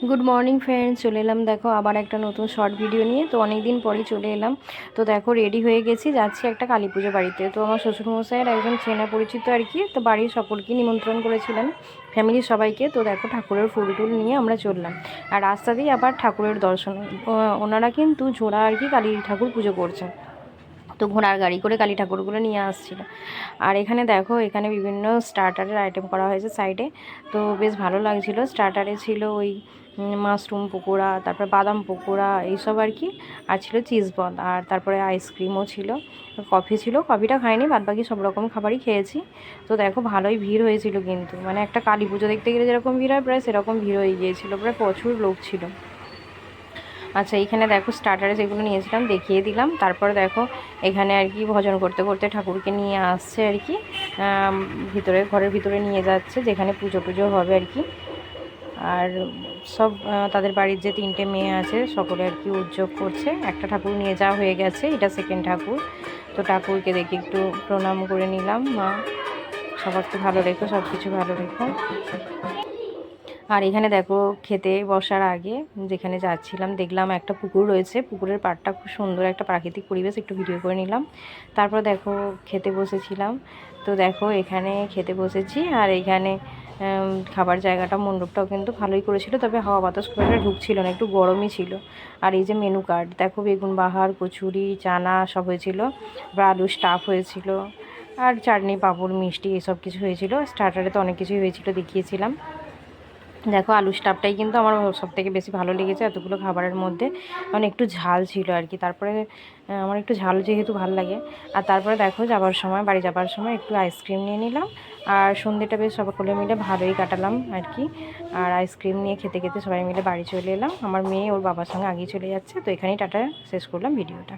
Good morning friends, চলে এলাম দেখো আবার একটা নতুন শর্ট ভিডিও নিয়ে। তো অনেক দিন পরই চলে এলাম। তো দেখো রেডি হয়ে গেছি, যাচ্ছি একটা কালী পুজো বাড়িতে। তো আমার শ্বশুরমশাইয়ের একজন চেনা পরিচিত আর কি, তো বাড়ির সকলকে নিমন্ত্রণ করেছিলেন, ফ্যামিলির সবাইকে। তো দেখো ঠাকুরের ফুল টুল নিয়ে আমরা চললাম, আর রাস্তা দিয়ে আবার ঠাকুরের দর্শন। ওনারা কিন্তু জোড়া আর কি কালী ঠাকুর পুজো করছেন, তো ঘোড়ার গাড়ি করে কালী ঠাকুরগুলো নিয়ে আসছিল। আর এখানে দেখো, এখানে বিভিন্ন স্টার্টারের আইটেম করা হয়েছে সাইডে, তো বেশ ভালো লাগছিল। স্টার্টারে ছিল ওই মাশরুম পকোড়া, তারপরে বাদাম পকোড়া এইসব আর কি, আর ছিল চিজ বল, আর তারপরে আইসক্রিমও ছিল, কফি ছিল। কফিটা খাইনি, বাদবাকি সব রকম খাবারই খেয়েছি। তো দেখো ভালোই ভিড় হয়েছিল, কিন্তু মানে একটা কালী পুজো দেখতে গেলে যেরকম ভিড় হয় প্রায় সেরকম ভিড় হয়ে গিয়েছিলো, প্রায় প্রচুর লোক ছিল। আচ্ছা, এখানে দেখো স্টার্টারে যেগুলো নিয়েছিলাম দেখিয়ে দিলাম। তারপরে দেখো এখানে আর কি ভজন করতে করতে ঠাকুরকে নিয়ে আসছে আর কি, ভিতরে ঘরের ভিতরে নিয়ে যাচ্ছে, যেখানে পুজো টুজো হবে আর কি। আর সব তাদের বাড়ির যে 3টে মেয়ে আছে সকলে আর কি উদ্যোগ করছে। একটা ঠাকুর নিয়ে যাওয়া হয়ে গেছে, এটা সেকেন্ড ঠাকুর। তো ঠাকুরকে দেখে একটু প্রণাম করে নিলাম। মা সবাইকে ভালো রেখো, সব কিছু ভালো রেখো। আর এখানে দেখো খেতে বসার আগে যেখানে যাচ্ছিলাম দেখলাম একটা পুকুর রয়েছে, পুকুরের পাড়টা খুব সুন্দর একটা প্রাকৃতিক পরিবেশ, একটু ভিডিও করে নিলাম। তারপর দেখো খেতে বসেছিলাম। তো দেখো এখানে খেতে বসেছি, আর এখানে খাবার জায়গাটা মণ্ডপটাও কিন্তু ভালোই করেছিল, তবে হাওয়া বাতাস খুব একটা ঢুকছিল না, একটু গরমই ছিল। আর এই যে মেনু কার্ড দেখো, বেগুন বাহার, কচুরি, চানা সব হয়েছিল, বা আলু স্টাফ হয়েছিল, আর চাটনি, পাঁপড়, মিষ্টি এসব কিছু হয়েছিল। স্টার্টারে তো অনেক কিছুই হয়েছিল, দেখিয়েছিলাম। দেখো আলু স্টাফটাই কিন্তু আমার সবথেকে বেশি ভালো লেগেছে এতগুলো খাবারের মধ্যে, কারণ একটু ঝাল ছিল আর কি। তারপরে আমার একটু ঝাল যেহেতু ভালো লাগে। আর তারপরে দেখো যাবার সময়, বাড়ি যাবার সময় একটু আইসক্রিম নিয়ে নিলাম। আর সন্ধ্যেটা বেশ সকলে মিলে ভালোই কাটালাম আর কি। আর আইসক্রিম নিয়ে খেতে খেতে সবাই মিলে বাড়ি চলে এলাম। আমার মেয়ে ওর বাবার সঙ্গে আগেই চলে যাচ্ছে। তো এখানেই টাটা শেষ করলাম ভিডিওটা।